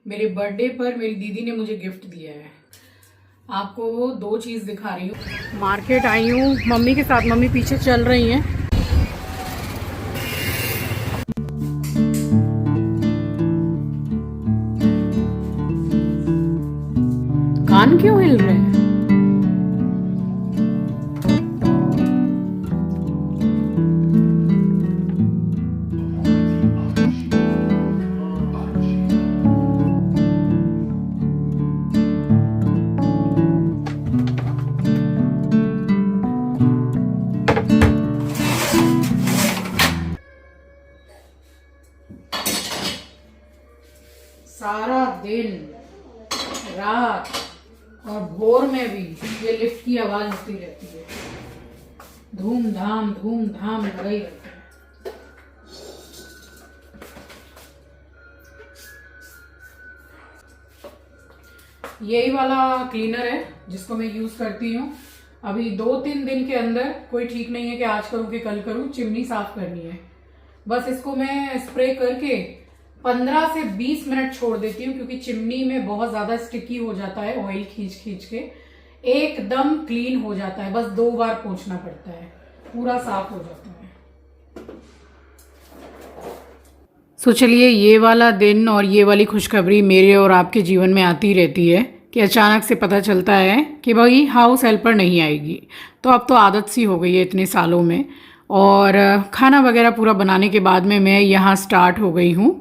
मेरे बर्थडे पर मेरी दीदी ने मुझे गिफ्ट दिया है। आपको दो चीज़ दिखा रही हूँ। मार्केट आई हूँ मम्मी के साथ, मम्मी पीछे चल रही हैं। कान क्यों हिल रहे हैं? सारा दिन रात और भोर में भी ये लिफ्ट की आवाज होती रहती है। धूम धाम लगा ही रहता है। यही वाला क्लीनर है जिसको मैं यूज करती हूँ। अभी 2-3 दिन के अंदर, कोई ठीक नहीं है कि आज करूँ कि कल करूँ, चिमनी साफ करनी है। बस इसको मैं स्प्रे करके 15 से 20 मिनट छोड़ देती हूँ, क्योंकि चिमनी में बहुत ज्यादा स्टिकी हो जाता है ऑयल खींच खींच के। एकदम क्लीन हो जाता है, बस 2 बार पोंछना पड़ता है, पूरा साफ हो जाता है। सो चलिए, ये वाला दिन और ये वाली खुशखबरी मेरे और आपके जीवन में आती रहती है कि अचानक से पता चलता है कि भाई हाउस हेल्पर नहीं आएगी। तो अब तो आदत सी हो गई है इतने सालों में। और खाना वगैरह पूरा बनाने के बाद में मैं यहाँ स्टार्ट हो गई हूँ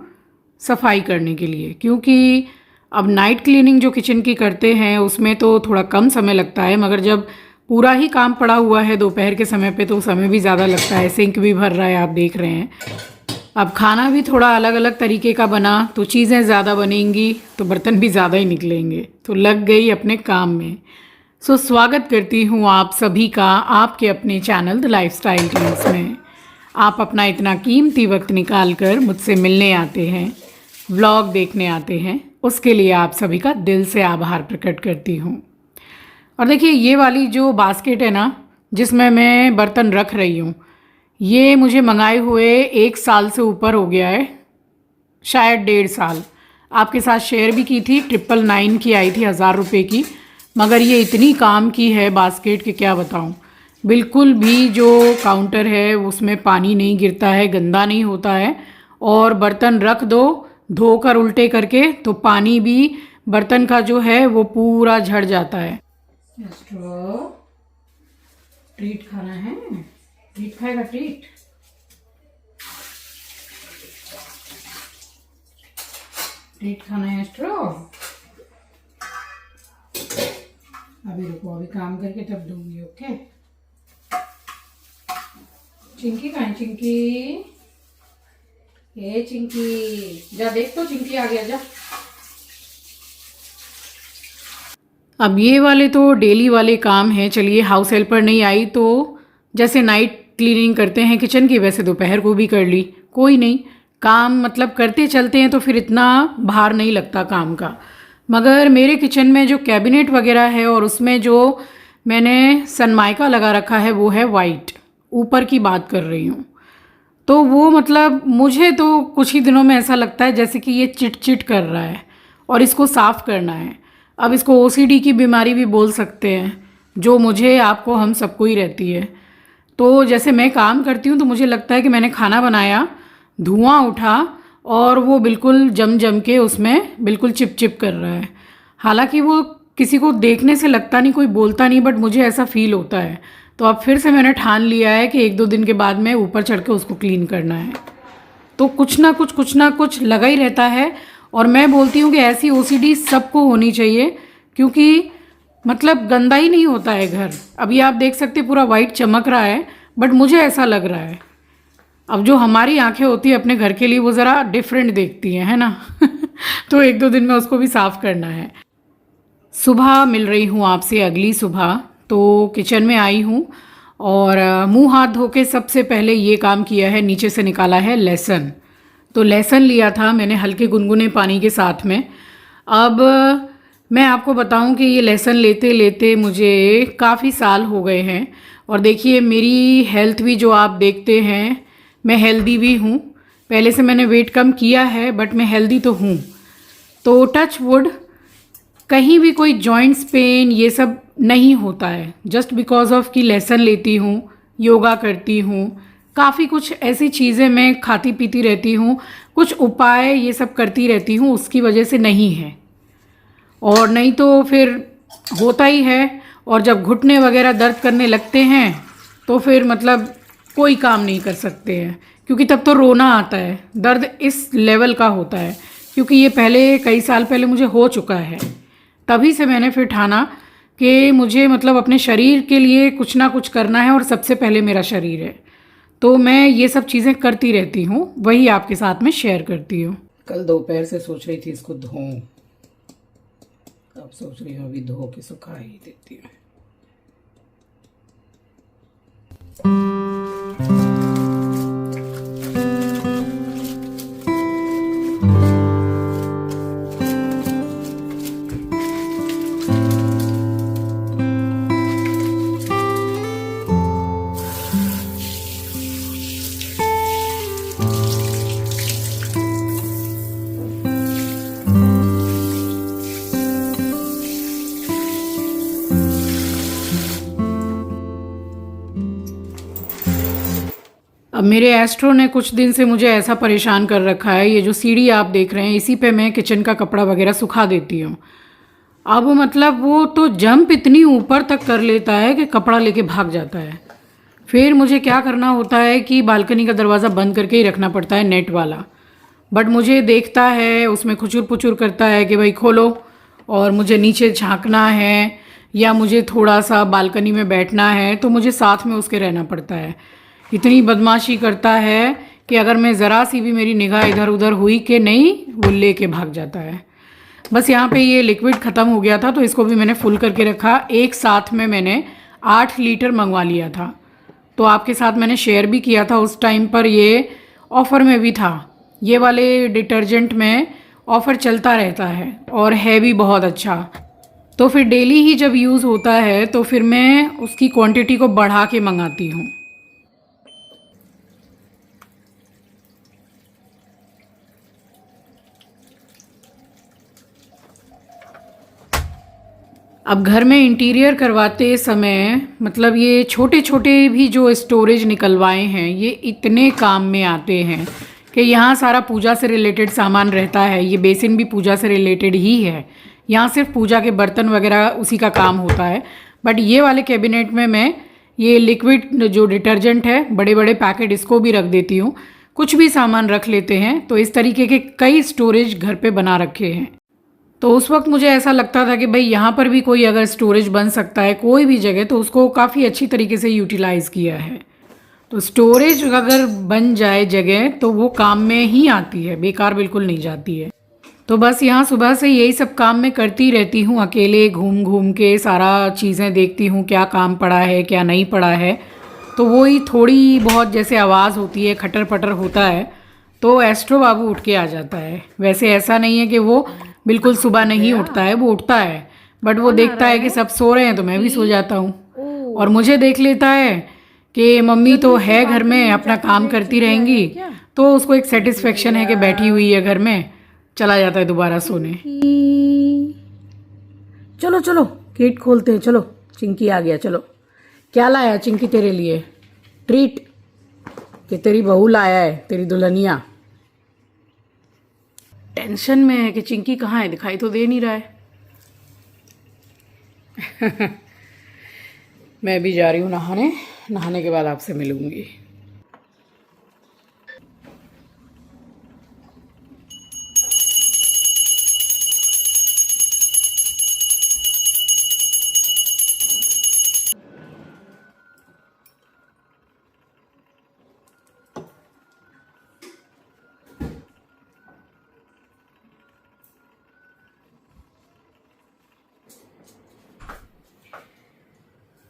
सफाई करने के लिए, क्योंकि अब नाइट क्लीनिंग जो किचन की करते हैं उसमें तो थोड़ा कम समय लगता है, मगर जब पूरा ही काम पड़ा हुआ है दोपहर के समय पे तो समय भी ज़्यादा लगता है। सिंक भी भर रहा है, आप देख रहे हैं। अब खाना भी थोड़ा अलग अलग तरीके का बना तो चीज़ें ज़्यादा बनेंगी तो बर्तन भी ज़्यादा ही निकलेंगे, तो लग गई अपने काम में। सो स्वागत करती हूँ आप सभी का आपके अपने चैनल द लाइफस्टाइल टीम्स में। आप अपना इतना कीमती वक्त निकाल कर मुझसे मिलने आते हैं, व्लॉग देखने आते हैं, उसके लिए आप सभी का दिल से आभार प्रकट करती हूँ। और देखिए, ये वाली जो बास्केट है ना जिसमें मैं बर्तन रख रही हूँ, ये मुझे मंगाए हुए 1 साल से ऊपर हो गया है, शायद 1.5 साल। आपके साथ शेयर भी की थी, 999 की आई थी, 1000 रुपये की। मगर ये इतनी काम की है बास्केट कि क्या बताऊँ। बिल्कुल भी जो काउंटर है उसमें पानी नहीं गिरता है, गंदा नहीं होता है। और बर्तन रख दो धोकर उल्टे करके तो पानी भी बर्तन का जो है वो पूरा झड़ जाता है। ट्रीट खाना है, ट्रीट खाएगा, ट्रीट। ट्रीट खाना है स्ट्रॉ। अभी रुको, अभी काम करके तब दूंगी। ओके, चिंकी कहाँ है? चिंकी, ए चिंकी, जा देख तो, चिंकी आ गया, जा। अब ये वाले तो डेली वाले काम हैं। चलिए, हाउस हेल्पर नहीं आई तो जैसे नाइट क्लीनिंग करते हैं किचन की, वैसे दोपहर को भी कर ली। कोई नहीं, काम मतलब करते चलते हैं तो फिर इतना भार नहीं लगता काम का। मगर मेरे किचन में जो कैबिनेट वगैरह है और उसमें जो मैंने सनमाइका लगा रखा है वो है वाइट, ऊपर की बात कर रही हूँ। तो वो मतलब मुझे तो कुछ ही दिनों में ऐसा लगता है जैसे कि ये चिट चिट कर रहा है और इसको साफ़ करना है। अब इसको ओसीडी की बीमारी भी बोल सकते हैं, जो मुझे, आपको, हम सबको ही रहती है। तो जैसे मैं काम करती हूँ तो मुझे लगता है कि मैंने खाना बनाया, धुआं उठा और वो बिल्कुल जम के उसमें बिल्कुल चिप चिप कर रहा है। हालांकि वो किसी को देखने से लगता नहीं, कोई बोलता नहीं, बट मुझे ऐसा फील होता है। तो अब फिर से मैंने ठान लिया है कि 1-2 दिन के बाद में ऊपर चढ़ के उसको क्लीन करना है। तो कुछ ना कुछ लगा ही रहता है। और मैं बोलती हूँ कि ऐसी ओसीडी सबको होनी चाहिए, क्योंकि मतलब गंदा ही नहीं होता है घर। अभी आप देख सकते पूरा वाइट चमक रहा है, बट मुझे ऐसा लग रहा है। अब जो हमारी आंखें होती है अपने घर के लिए वो ज़रा डिफरेंट देखती हैं, है ना। तो 1-2 दिन में उसको भी साफ़ करना है। सुबह मिल रही हूँ आपसे, अगली सुबह। तो किचन में आई हूँ और मुंह हाथ धो के सबसे पहले ये काम किया है, नीचे से निकाला है लहसुन। तो लहसुन लिया था मैंने हल्के गुनगुने पानी के साथ में। अब मैं आपको बताऊं कि ये लहसुन लेते लेते मुझे काफ़ी साल हो गए हैं। और देखिए, मेरी हेल्थ भी जो आप देखते हैं, मैं हेल्दी भी हूँ। पहले से मैंने वेट कम किया है, बट मैं हेल्दी तो हूँ। तो टच वुड कहीं भी कोई जॉइंट्स पेन ये सब नहीं होता है, जस्ट बिकॉज ऑफ कि लेसन लेती हूँ, योगा करती हूँ, काफ़ी कुछ ऐसी चीज़ें मैं खाती पीती रहती हूँ, कुछ उपाय ये सब करती रहती हूँ, उसकी वजह से नहीं है। और नहीं तो फिर होता ही है। और जब घुटने वगैरह दर्द करने लगते हैं तो फिर मतलब कोई काम नहीं कर सकते हैं, क्योंकि तब तो रोना आता है, दर्द इस लेवल का होता है। क्योंकि ये पहले कई साल पहले मुझे हो चुका है, तभी से मैंने फिर ठाना कि मुझे मतलब अपने शरीर के लिए कुछ ना कुछ करना है, और सबसे पहले मेरा शरीर है। तो मैं ये सब चीज़ें करती रहती हूँ, वही आपके साथ में शेयर करती हूँ। कल दोपहर से सोच रही थी इसको धोऊं, अब सोच रही हूँ अभी धो के सुखा ही देती हूँ। अब मेरे एस्ट्रो ने कुछ दिन से मुझे ऐसा परेशान कर रखा है, ये जो सीढ़ी आप देख रहे हैं इसी पे मैं किचन का कपड़ा वगैरह सुखा देती हूँ। अब मतलब वो तो जंप इतनी ऊपर तक कर लेता है कि कपड़ा लेके भाग जाता है। फिर मुझे क्या करना होता है कि बालकनी का दरवाज़ा बंद करके ही रखना पड़ता है, नेट वाला। बट मुझे देखता है, उसमें खुचुर पुचुर करता है कि भाई खोलो, और मुझे नीचे झांकना है या मुझे थोड़ा सा बालकनी में बैठना है, तो मुझे साथ में उसके रहना पड़ता है। इतनी बदमाशी करता है कि अगर मैं ज़रा सी भी मेरी निगाह इधर उधर हुई कि नहीं, वो लेके भाग जाता है। बस यहाँ पे ये लिक्विड ख़त्म हो गया था तो इसको भी मैंने फुल करके रखा। एक साथ में मैंने 8 लीटर मंगवा लिया था, तो आपके साथ मैंने शेयर भी किया था उस टाइम पर, ये ऑफ़र में भी था। ये वाले डिटर्जेंट में ऑफ़र चलता रहता है और है भी बहुत अच्छा। तो फिर डेली ही जब यूज़ होता है तो फिर मैं उसकी क्वांटिटी को बढ़ा के मंगाती हूँ। अब घर में इंटीरियर करवाते समय मतलब ये छोटे छोटे भी जो स्टोरेज निकलवाए हैं ये इतने काम में आते हैं कि यहाँ सारा पूजा से रिलेटेड सामान रहता है। ये बेसिन भी पूजा से रिलेटेड ही है, यहाँ सिर्फ पूजा के बर्तन वगैरह उसी का काम होता है। बट ये वाले कैबिनेट में मैं ये लिक्विड जो डिटर्जेंट है, बड़े बड़े पैकेट इसको भी रख देती हूँ। कुछ भी सामान रख लेते हैं, तो इस तरीके के कई स्टोरेज घर पे बना रखे हैं। तो उस वक्त मुझे ऐसा लगता था कि भाई यहाँ पर भी कोई अगर स्टोरेज बन सकता है कोई भी जगह, तो उसको काफ़ी अच्छी तरीके से यूटिलाइज़ किया है। तो स्टोरेज अगर बन जाए जगह तो वो काम में ही आती है, बेकार बिल्कुल नहीं जाती है। तो बस यहाँ सुबह से यही सब काम मैं करती रहती हूँ, अकेले घूम घूम के सारा चीज़ें देखती हूँ, क्या काम पड़ा है क्या नहीं पड़ा है। तो वही थोड़ी बहुत जैसे आवाज़ होती है, खटर पटर होता है, तो एस्ट्रो बाबू उठ के आ जाता है। वैसे ऐसा नहीं है कि वो बिल्कुल सुबह नहीं उठता है, वो उठता है, बट वो देखता है कि सब सो रहे हैं तो मैं भी सो जाता हूँ, और मुझे देख लेता है कि मम्मी तो है घर में, अपना काम करती रहेंगी, तो उसको एक सेटिस्फेक्शन है कि बैठी हुई है घर में, चला जाता है दोबारा सोने। चलो चलो गेट खोलते हैं, चलो चिंकी आ गया। चलो, क्या लाया चिंकी तेरे लिए? ट्रीट कि तेरी बहू लाया है, तेरी दुल्हनिया। टेंशन में है कि चिंकी कहाँ है, दिखाई तो दे नहीं रहा है। मैं भी जा रही हूँ नहाने, नहाने के बाद आपसे मिलूंगी।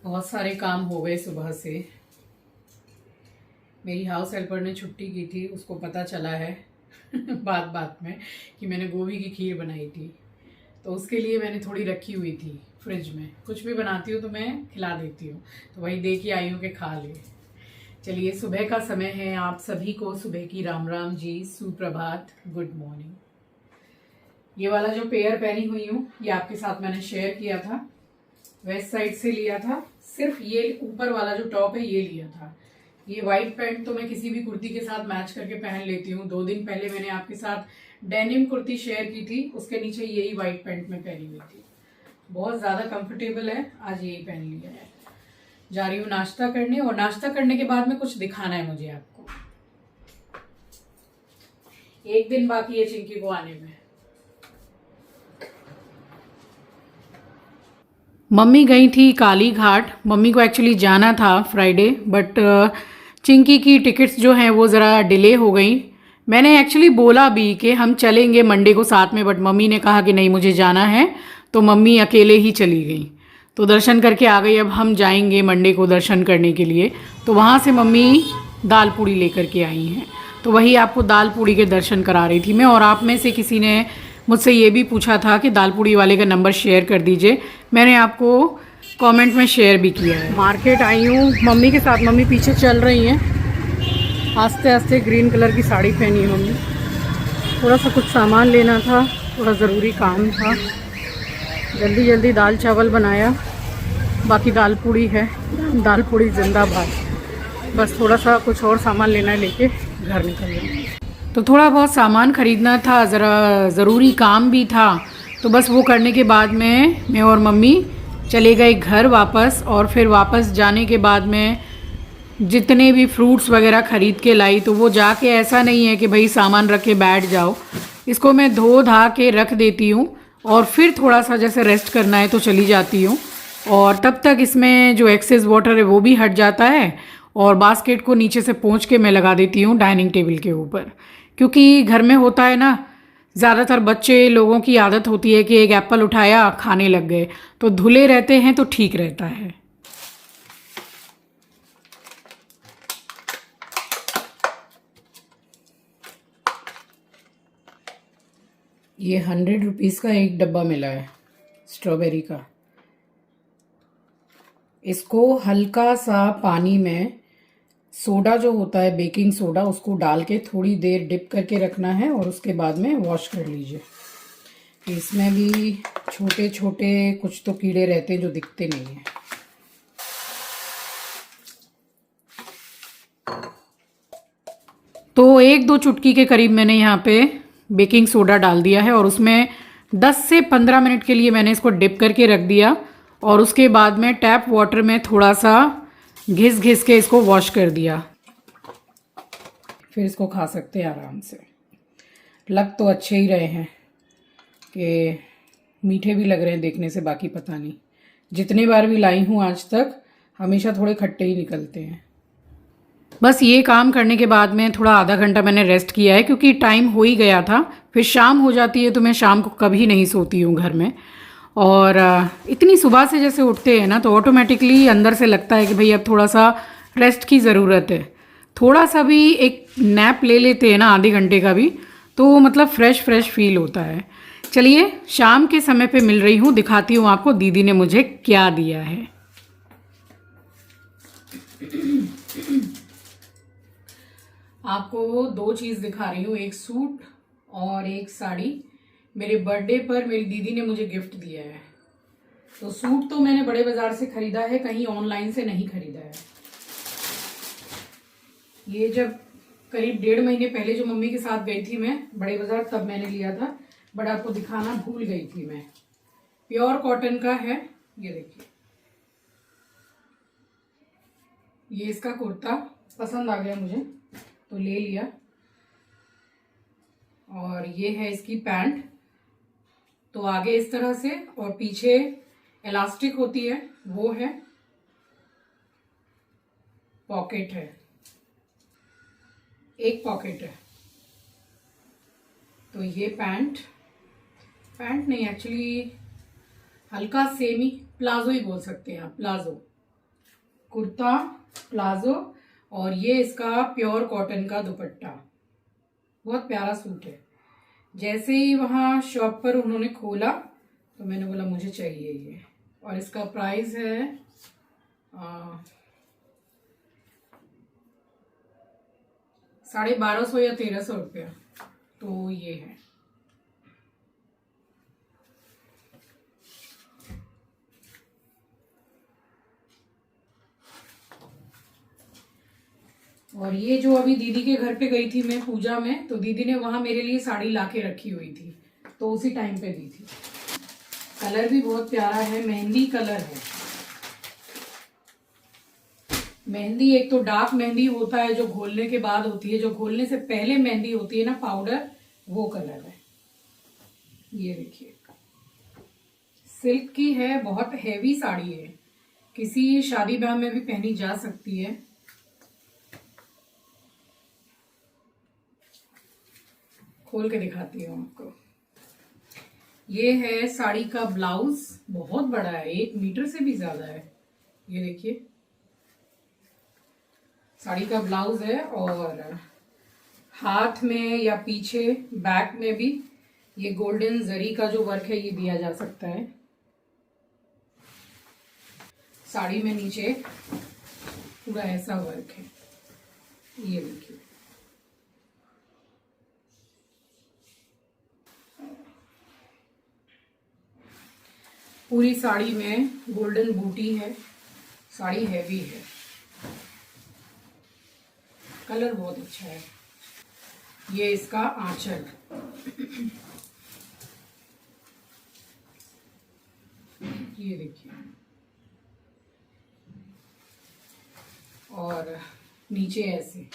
बहुत सारे काम हो गए सुबह से। मेरी हाउस हेल्पर ने छुट्टी की थी, उसको पता चला है बात बात में कि मैंने गोभी की खीर बनाई थी, तो उसके लिए मैंने थोड़ी रखी हुई थी फ्रिज में। कुछ भी बनाती हूँ तो मैं खिला देती हूँ, तो वही दे के आई हूँ कि खा ले। चलिए, सुबह का समय है, आप सभी को सुबह की राम राम जी, सुप्रभात, गुड मॉर्निंग। ये वाला जो पेयर पहनी हुई हूँ ये आपके साथ मैंने शेयर किया था, वेस्ट साइड से लिया था। सिर्फ ये ऊपर वाला जो टॉप है ये लिया था। ये वाइट पैंट तो मैं किसी भी कुर्ती के साथ मैच करके पहन लेती हूँ। 2 दिन पहले मैंने आपके साथ डेनिम कुर्ती शेयर की थी, उसके नीचे यही वाइट पैंट में पहनी हुई थी। बहुत ज़्यादा कंफर्टेबल है। आज यही पहन लिया है। जा रही हूँ नाश्ता करने, और नाश्ता करने के बाद में कुछ दिखाना है मुझे आपको। 1 दिन बाकी है चिंकी को आने में। मम्मी गई थी काली घाट। मम्मी को एक्चुअली जाना था फ्राइडे, बट चिंकी की टिकट्स जो हैं वो ज़रा डिले हो गई। मैंने एक्चुअली बोला भी कि हम चलेंगे मंडे को साथ में, बट मम्मी ने कहा कि नहीं मुझे जाना है, तो मम्मी अकेले ही चली गई। तो दर्शन करके आ गई। अब हम जाएंगे मंडे को दर्शन करने के लिए। तो वहाँ से मम्मी दाल पूड़ी लेकर के आई हैं, तो वही आपको दाल पूड़ी के दर्शन करा रही थी मैं। और आप में से किसी ने मुझसे ये भी पूछा था कि दाल पूड़ी वाले का नंबर शेयर कर दीजिए। मैंने आपको कमेंट में शेयर भी किया है। मार्केट आई हूँ मम्मी के साथ। मम्मी पीछे चल रही हैं आस्ते आस्ते। ग्रीन कलर की साड़ी पहनी है मम्मी। थोड़ा सा कुछ सामान लेना था, थोड़ा ज़रूरी काम था। जल्दी जल्दी दाल चावल बनाया, बाकी दाल पूड़ी है। दाल पूड़ी जिंदाबाद। बस थोड़ा सा कुछ और सामान लेना है, लेके घर निकल जाएंगे। तो थोड़ा बहुत सामान ख़रीदना था, ज़रा ज़रूरी काम भी था। तो बस वो करने के बाद में मैं और मम्मी चले गए घर वापस। और फिर वापस जाने के बाद में जितने भी फ्रूट्स वगैरह ख़रीद के लाई, तो वो जाके ऐसा नहीं है कि भाई सामान रख के बैठ जाओ। इसको मैं धो धा के रख देती हूँ, और फिर थोड़ा सा जैसे रेस्ट करना है तो चली जाती हूँ। और तब तक इसमें जो एक्सेस वाटर है वो भी हट जाता है। और बास्केट को नीचे से पोंछ के मैं लगा देती हूँ डाइनिंग टेबल के ऊपर। क्योंकि घर में होता है ना, ज़्यादातर बच्चे लोगों की आदत होती है कि एक एप्पल उठाया खाने लग गए, तो धुले रहते हैं तो ठीक रहता है। ये 100 रुपीज़ का एक डब्बा मिला है स्ट्रॉबेरी का। इसको हल्का सा पानी में सोडा जो होता है बेकिंग सोडा, उसको डाल के थोड़ी देर डिप करके रखना है, और उसके बाद में वॉश कर लीजिए। इसमें भी छोटे छोटे कुछ तो कीड़े रहते हैं जो दिखते नहीं हैं। तो 1-2 चुटकी के करीब मैंने यहाँ पे बेकिंग सोडा डाल दिया है, और उसमें 10 से 15 मिनट के लिए मैंने इसको डिप करके रख दिया। और उसके बाद में टैप वाटर में थोड़ा सा घिस घिस के इसको वॉश कर दिया। फिर इसको खा सकते हैं आराम से। लग तो अच्छे ही रहे हैं, कि मीठे भी लग रहे हैं देखने से, बाकी पता नहीं। जितनी बार भी लाई हूँ आज तक हमेशा थोड़े खट्टे ही निकलते हैं। बस ये काम करने के बाद में थोड़ा आधा घंटा मैंने रेस्ट किया है, क्योंकि टाइम हो ही गया था। फिर शाम हो जाती है, तो मैं शाम को कभी नहीं सोती हूँ घर में। और इतनी सुबह से जैसे उठते हैं ना, तो ऑटोमेटिकली अंदर से लगता है कि भाई अब थोड़ा सा रेस्ट की ज़रूरत है। थोड़ा सा भी एक नैप ले लेते हैं ना, आधे घंटे का भी, तो मतलब फ्रेश फ्रेश फील होता है। चलिए शाम के समय पे मिल रही हूँ, दिखाती हूँ आपको दीदी ने मुझे क्या दिया है। आपको 2 चीज़ दिखा रही हूँ, एक सूट और एक साड़ी। मेरे बर्थडे पर मेरी दीदी ने मुझे गिफ्ट दिया है। तो सूट तो मैंने बड़े बाजार से खरीदा है, कहीं ऑनलाइन से नहीं खरीदा है। ये जब करीब 1.5 महीने पहले जो मम्मी के साथ गई थी मैं बड़े बाजार, तब मैंने लिया था, बट आपको दिखाना भूल गई थी मैं। प्योर कॉटन का है, ये देखिए। ये इसका कुर्ता पसंद आ गया मुझे, तो ले लिया। और ये है इसकी पैंट। तो आगे इस तरह से, और पीछे इलास्टिक होती है वो है, पॉकेट है, एक पॉकेट है। तो ये पैंट नहीं, एक्चुअली हल्का सेमी प्लाजो ही बोल सकते हैं आप, प्लाजो कुर्ता प्लाजो। और ये इसका प्योर कॉटन का दुपट्टा। बहुत प्यारा सूट है। जैसे ही वहाँ शॉप पर उन्होंने खोला तो मैंने बोला मुझे चाहिए ये। और इसका प्राइस है 1250 या 1300 रुपया। तो ये है। और ये जो अभी दीदी के घर पे गई थी मैं पूजा में, तो दीदी ने वहाँ मेरे लिए साड़ी ला के रखी हुई थी, तो उसी टाइम पे दी थी। कलर भी बहुत प्यारा है, मेहंदी कलर है। मेहंदी एक तो डार्क मेहंदी होता है जो घोलने के बाद होती है, जो घोलने से पहले मेहंदी होती है ना पाउडर, वो कलर है। ये देखिए सिल्क की है, बहुत हैवी साड़ी है, किसी शादी ब्याह में भी पहनी जा सकती है। खोल के दिखाती हूँ आपको। ये है साड़ी का ब्लाउज, बहुत बड़ा है, 1 मीटर से भी ज्यादा है। ये देखिए साड़ी का ब्लाउज है, और हाथ में या पीछे बैक में भी ये गोल्डन जरी का जो वर्क है ये दिया जा सकता है। साड़ी में नीचे पूरा ऐसा वर्क है, ये देखिए। पूरी साड़ी में गोल्डन बूटी है, साड़ी हैवी है, कलर बहुत अच्छा है। ये इसका आंचल, ये देखिए, और नीचे ऐसे।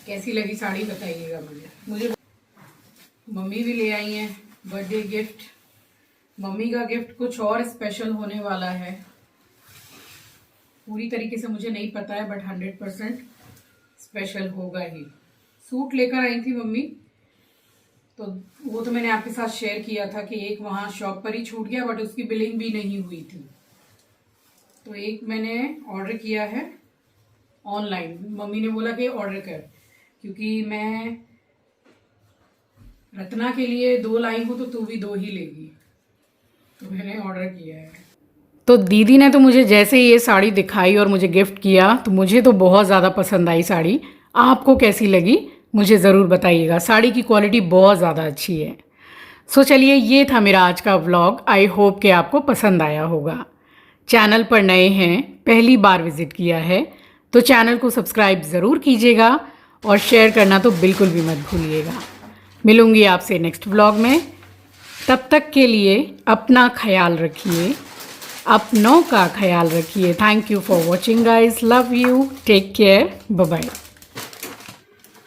कैसी लगी साड़ी बताइएगा मुझे। मम्मी भी ले आई हैं बर्थडे गिफ्ट। मम्मी का गिफ्ट कुछ और स्पेशल होने वाला है, पूरी तरीके से मुझे नहीं पता है, बट 100% स्पेशल होगा ही। सूट लेकर आई थी मम्मी, तो वो तो मैंने आपके साथ शेयर किया था कि एक वहाँ शॉप पर ही छूट गया, बट उसकी बिलिंग भी नहीं हुई थी, तो एक मैंने ऑर्डर किया है ऑनलाइन। मम्मी ने बोला कि ऑर्डर कर, क्योंकि मैं रत्ना के लिए 2 लाई हूँ तो तू भी 2 ही लेगी, तो मैंने ऑर्डर किया है। तो दीदी ने तो मुझे जैसे ही ये साड़ी दिखाई और मुझे गिफ्ट किया, तो मुझे तो बहुत ज़्यादा पसंद आई साड़ी। आपको कैसी लगी मुझे ज़रूर बताइएगा, साड़ी की क्वालिटी बहुत ज़्यादा अच्छी है। सो चलिए, ये था मेरा आज का व्लॉग। आई होप कि आपको पसंद आया होगा। चैनल पर नए हैं, पहली बार विज़िट किया है, तो चैनल को सब्सक्राइब ज़रूर कीजिएगा और शेयर करना तो बिल्कुल भी मत भूलिएगा। मिलूंगी आपसे नेक्स्ट व्लॉग में, तब तक के लिए अपना ख्याल रखिए, अपनों का ख्याल रखिए। Thank you for watching guys, love you, take care, bye bye.